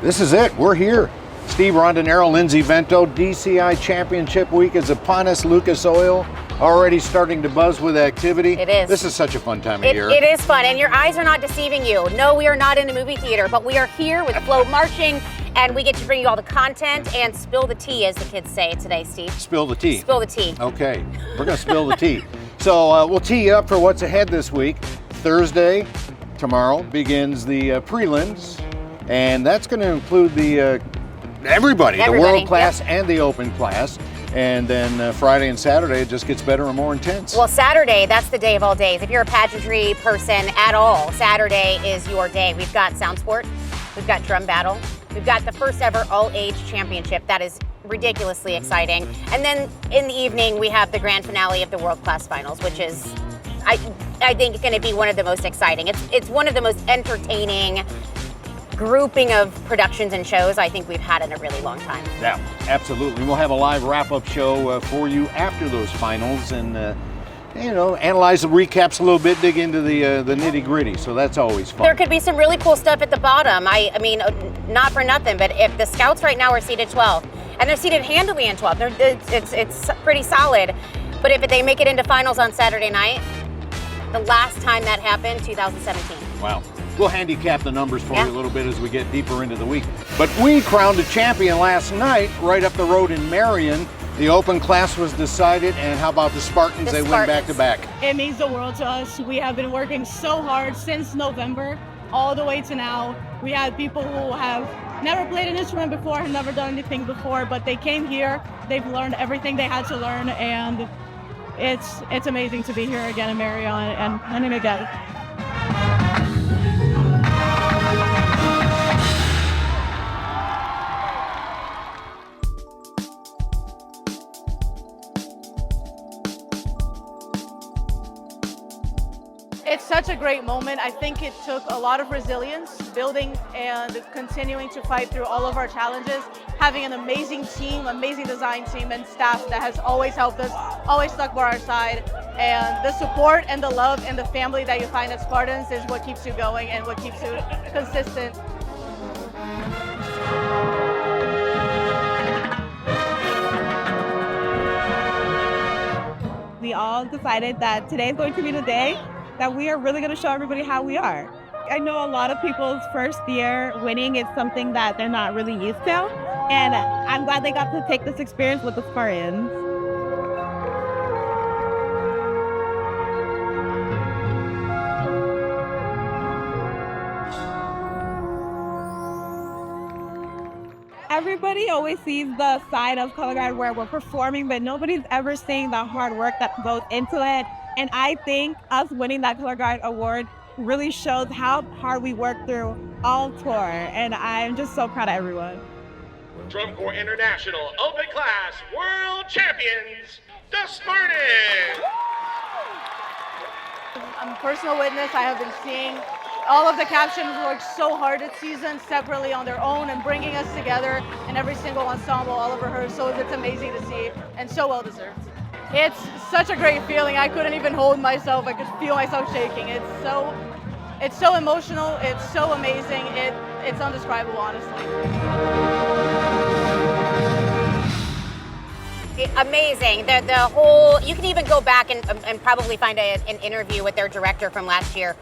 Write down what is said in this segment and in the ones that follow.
This is it. We're here. Steve Rondinaro, Lindsey Vento. DCI Championship Week is upon us. Lucas Oil already starting to buzz with activity. It is. This is such a fun time of year. It is fun, and your eyes are not deceiving you. No, we are not in a movie theater, but we are here with FloMarching, and we get to bring you all the content and spill the tea, as the kids say today, Steve. Spill the tea. Spill the tea. Okay, we're going to spill the tea. So we'll tee you up for what's ahead this week. Thursday, tomorrow, begins the prelims, and that's going to include the everybody, the world class and the open class. And then Friday and Saturday, it just gets better and more intense. Well, Saturday, that's the day of all days. If you're a pageantry person at all, Saturday is your day. We've got sound sport, we've got drum battle, we've got the first ever all-age championship. That is ridiculously exciting. And then in the evening, we have the grand finale of the world class finals, which is, I think, going to be one of the most exciting. It's one of the most entertaining grouping of productions and shows I think we've had in a really long time. Yeah, absolutely. We'll have a live wrap-up show for you after those finals, and you know, analyze the recaps a little bit, dig into the nitty-gritty. So that's always fun. There could be some really cool stuff at the bottom. I mean, not for nothing, but if the Scouts right now are seated 12, and they're seated handily in 12, it's pretty solid. But if they make it into finals on Saturday night, the last time that happened, 2017. Wow. We'll handicap the numbers for you a little bit as we get deeper into the week. But we crowned a champion last night right up the road in Marion. The open class was decided, and how about the Spartans? They win back-to-back. It means the world to us. We have been working so hard since November all the way to now. We had people who have never played an instrument before, have never done anything before, but they came here, they've learned everything they had to learn, and it's amazing to be here again in Marion and winning again. It's such a great moment. I think it took a lot of resilience, building and continuing to fight through all of our challenges, having an amazing team, amazing design team and staff that has always helped us, always stuck by our side. And the support and the love and the family that you find at Spartans is what keeps you going and what keeps you consistent. We all decided that today is going to be the day that we are really going to show everybody how we are. I know a lot of people's first year winning is something that they're not really used to, and I'm glad they got to take this experience with the Spartans. Everybody always sees the side of Color Guard where we're performing, but nobody's ever seeing the hard work that goes into it. And I think us winning that Color Guard award really shows how hard we worked through all tour. And I'm just so proud of everyone. Drum Corps International Open Class World Champions, the Spartans! I'm a personal witness. I have been seeing all of the captions work so hard this season separately on their own and bringing us together in every single ensemble, all of rehearsals. It's amazing to see and so well deserved. It's such a great feeling. I couldn't even hold myself. I could feel myself shaking. It's so emotional. It's so amazing. It's indescribable, honestly. Amazing. The whole, you can even go back and probably find an interview with their director from last year.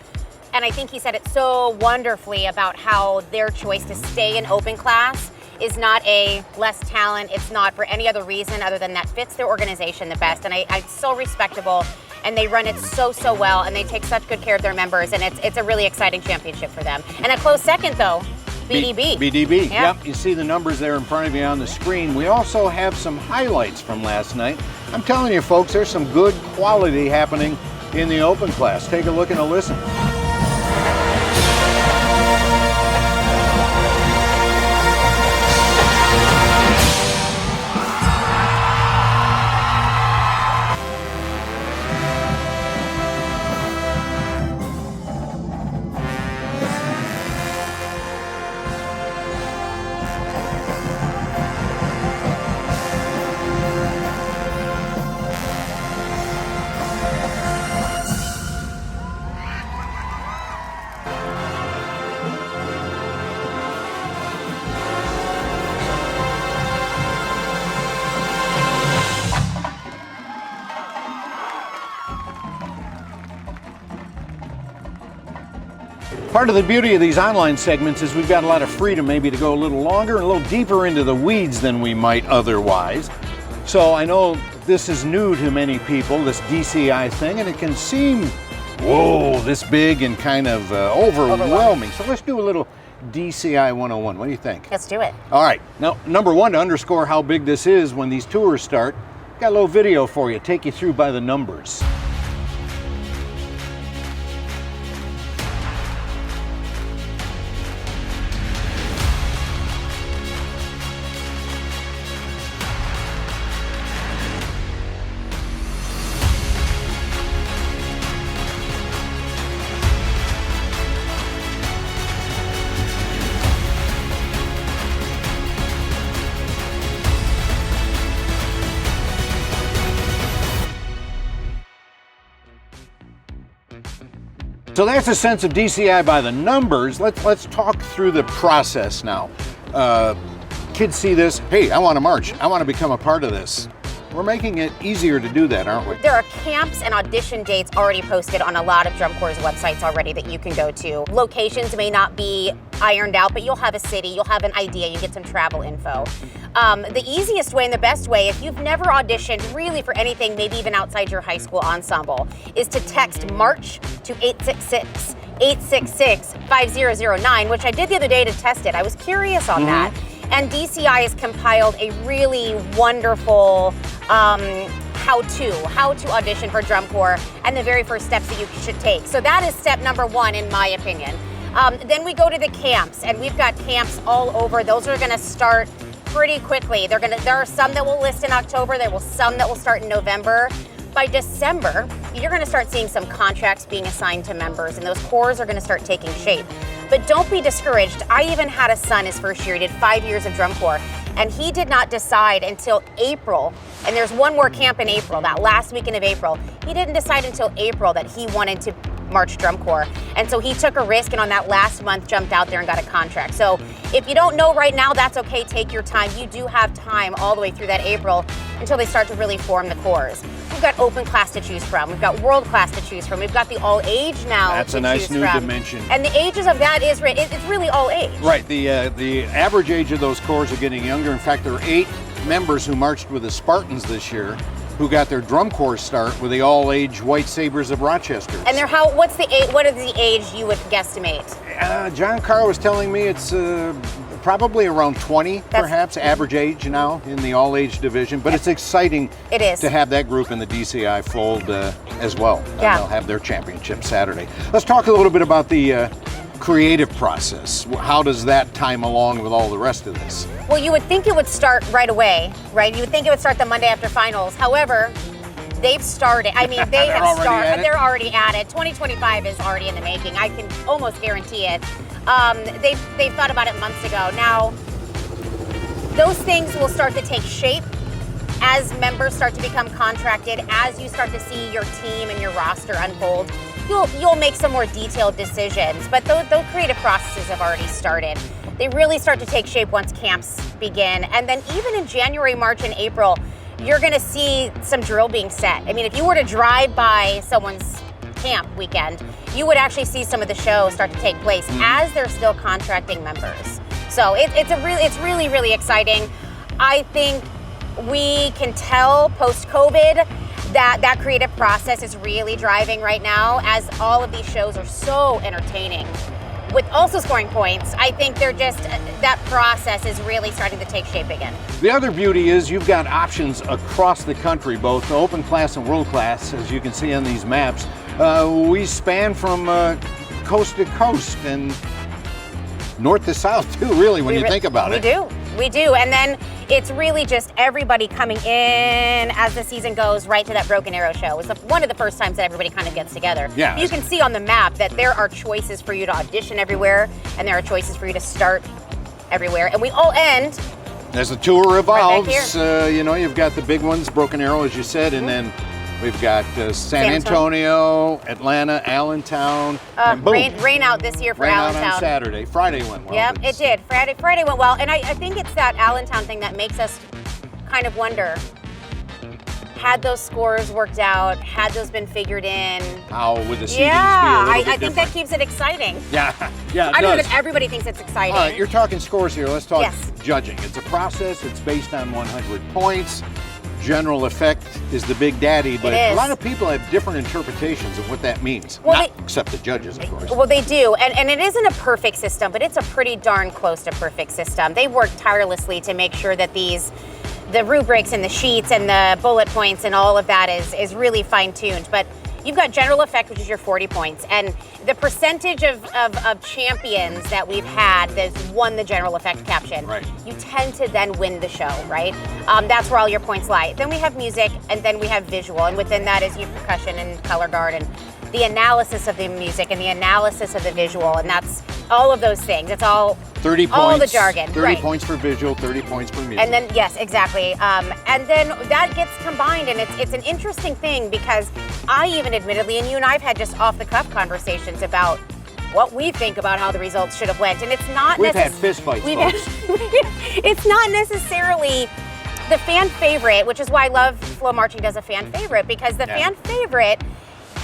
And I think he said it so wonderfully about how their choice to stay in open class is not a less talent. It's not for any other reason other than that fits their organization the best. And it's so respectable, and they run it so well, and they take such good care of their members, and it's a really exciting championship for them. And a close second, though, BDB. BDB, yep. You see the numbers there in front of you on the screen. We also have some highlights from last night. I'm telling you, folks, there's some good quality happening in the open class. Take a look and a listen. Part of the beauty of these online segments is we've got a lot of freedom maybe to go a little longer and a little deeper into the weeds than we might otherwise. So I know this is new to many people, this DCI thing, and it can seem, whoa, this big and kind of overwhelming. So let's do a little DCI 101. What do you think? Let's do it. All right. Now, number one, to underscore how big this is when these tours start, got a little video for you, take you through by the numbers. So that's a sense of DCI by the numbers. Let's talk through the process now. Kids see this, hey, I want to march. I want to become a part of this. We're making it easier to do that, aren't we? There are camps and audition dates already posted on a lot of Drum Corps' websites already that you can go to. Locations may not be ironed out, but you'll have a city, you'll have an idea, you get some travel info. The easiest way and the best way, if you've never auditioned really for anything, maybe even outside your high school ensemble, is to text MARCH to 866-5009, which I did the other day to test it. I was curious on that. And DCI has compiled a really wonderful how to audition for Drum Corps and the very first steps that you should take. So that is step number one, in my opinion. Then we go to the camps, and we've got camps all over. Those are gonna start pretty quickly. There are some that will list in October, some that will start in November. By December, you're gonna start seeing some contracts being assigned to members, and those corps are gonna start taking shape. But don't be discouraged. I even had a son his first year, he did 5 years of Drum Corps, and he did not decide until April, and there's one more camp in April, that last weekend of April. He didn't decide until April that he wanted to march Drum Corps. And so he took a risk, and on that last month jumped out there and got a contract. So if you don't know right now, that's okay, take your time. You do have time all the way through that April until they start to really form the corps. We've got open class to choose from. We've got world class to choose from. We've got the all age now. That's a nice new dimension. And the ages of that is, it's really all age. Right, the average age of those corps are getting younger. In fact, there are 8 members who marched with the Spartans this year who got their Drum Corps start with the all-age White Sabres of Rochester. And what is the age you would guesstimate? John Carr was telling me it's probably around 20, perhaps, average age now in the all-age division. But it's exciting to have that group in the DCI fold as well. Yeah. They'll have their championship Saturday. Let's talk a little bit about the creative process. How does that time along with all the rest of this? Well, you would think it would start right away, right? You would think it would start the Monday after finals. However, they've started. I mean, they have started. They're already at it. 2025 is already in the making. I can almost guarantee it. They've thought about it months ago. Now, those things will start to take shape as members start to become contracted, as you start to see your team and your roster unfold. You'll make some more detailed decisions, but those creative processes have already started. They really start to take shape once camps begin. And then even in January, March, and April, you're gonna see some drill being set. I mean, if you were to drive by someone's camp weekend, you would actually see some of the show start to take place as they're still contracting members. So it's really, really exciting. I think we can tell post-COVID that creative process is really driving right now, as all of these shows are so entertaining. With also scoring points, I think that process is really starting to take shape again. The other beauty is you've got options across the country, both open class and world class, as you can see on these maps. We span from coast to coast and north to south too, really, when you think about it. We do. And then it's really just everybody coming in as the season goes right to that Broken Arrow show. It's one of the first times that everybody kind of gets together. Yeah. You can see on the map that there are choices for you to audition everywhere, and there are choices for you to start everywhere. And we all end. As the tour evolves, right you've got the big ones, Broken Arrow, as you said, and then we've got San Antonio, Atlanta, Allentown, and boom. Rain out this year for Allentown. Rain out on Saturday. Friday went well. Yep, it did. Friday went well, and I think it's that Allentown thing that makes us kind of wonder, had those scores worked out, had those been figured in. How would the seedings be a Yeah, little bit I think that different? keeps it exciting. Yeah, yeah, it I don't know does. that everybody thinks it's exciting. You're talking scores here. Let's talk Yes. judging. It's a process. It's based on 100 points. General effect is the big daddy, but It a is. lot of people have different interpretations of what that means. Well, Not except the judges, of course. Well, they do, and it isn't a perfect system, but it's a pretty darn close to perfect system. They work tirelessly to make sure that the rubrics and the sheets and the bullet points and all of that is really fine-tuned. But you've got general effect, which is your 40 points, and the percentage of champions that we've had that's won the general effect caption, Right. you tend to then win the show, right? That's where all your points lie. Then we have music, and then we have visual, and within that is your percussion and color guard and the analysis of the music and the analysis of the visual, and that's all of those things. It's all 30 points. all the jargon, 30 right. points for visual, 30 points for music. And then, yes, exactly. And then that gets combined, and it's an interesting thing because I even admittedly, and you and I have had just off-the-cuff conversations about what we think about how the results should have went, and it's not We've had fist fights, folks. It's not necessarily the fan favorite, which is why I love FloMarching does a fan favorite, because the fan favorite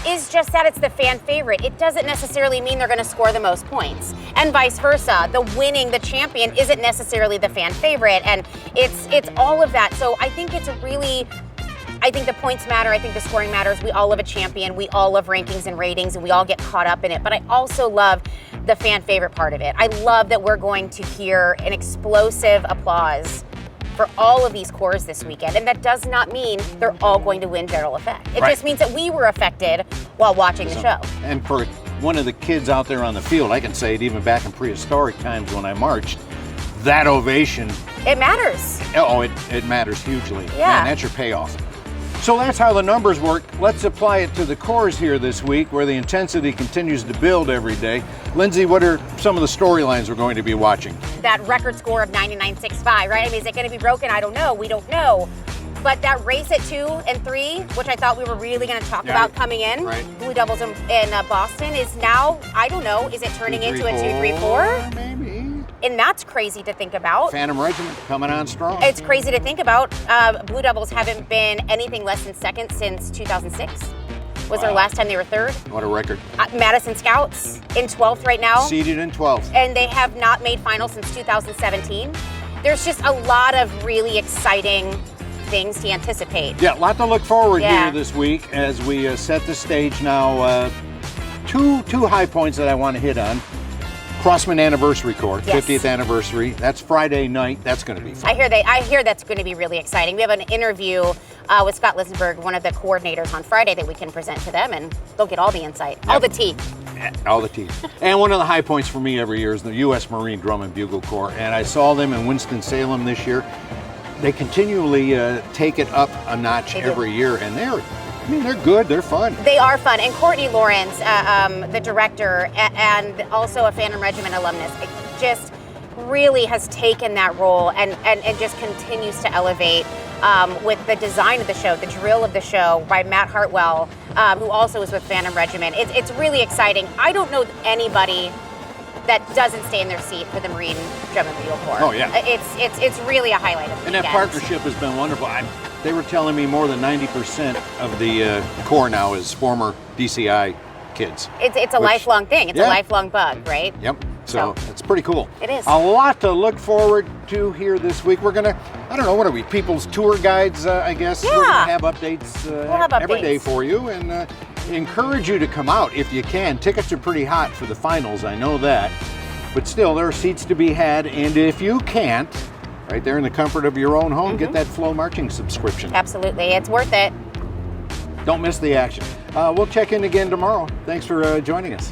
is just that it's the fan favorite. It doesn't necessarily mean they're going to score the most points, and vice versa. The champion isn't necessarily the fan favorite, and it's all of that. So I think I think the points matter. I think the scoring matters. We all love a champion. We all love rankings and ratings, and we all get caught up in it. But I also love the fan favorite part of it. I love that we're going to hear an explosive applause for all of these cores this weekend. And that does not mean they're all going to win general effect. It just means that we were affected while watching the show. And for one of the kids out there on the field, I can say it even back in prehistoric times when I marched, that ovation, It matters. it matters hugely. Yeah. Man, that's your payoff. So that's how the numbers work. Let's apply it to the cores here this week, where the intensity continues to build every day. Lindsey, what are some of the storylines we're going to be watching? That record score of 99.65, right? I mean, is it going to be broken? I don't know. We don't know. But that race at 2 and 3, which I thought we were really going to talk about coming in, Blue Devils in Boston, is now, I don't know, is it turning into a 2-3-4? Maybe. And that's crazy to think about. Phantom Regiment coming on strong. It's crazy to think about. Blue Devils haven't been anything less than second since 2006. Was their last time they were third. What a record. Madison Scouts in 12th right now. Seeded in 12th. And they have not made finals since 2017. There's just a lot of really exciting things to anticipate. Yeah, a lot to look forward here this week as we set the stage now. Two high points that I want to hit on. Crossman Anniversary Court, 50th anniversary. That's Friday night. That's going to be fun. I hear that's going to be really exciting. We have an interview with Scott Lisenberg, one of the coordinators, on Friday that we can present to them, and they'll get all the insight, all the tea. All the tea. And one of the high points for me every year is the U.S. Marine Drum and Bugle Corps, and I saw them in Winston-Salem this year. They continually take it up a notch every year, and they're good. They're fun. They are fun. And Courtney Lawrence, the director, and also a Phantom Regiment alumnus, just really has taken that role and just continues to elevate with the design of the show, the drill of the show by Matt Hartwell, who also is with Phantom Regiment. It's really exciting. I don't know anybody that doesn't stay in their seat for the Marine Drum and Bugle Corps. Oh, yeah. It's really a highlight of the And that weekend. partnership has been wonderful. They were telling me more than 90% of the Corps now is former DCI kids. It's a lifelong thing. It's a lifelong bug, right? Yep. So it's pretty cool. It is. A lot to look forward to here this week. We're going to, I don't know, what are we? People's tour guides, I guess. Yeah. We're going to have updates, We'll have every updates. day for you. And encourage you to come out if you can. Tickets are pretty hot for the finals, I know that. But still, there are seats to be had. And if you can't, right there in the comfort of your own home, get that FloMarching subscription. Absolutely. It's worth it. Don't miss the action. We'll check in again tomorrow. Thanks for joining us.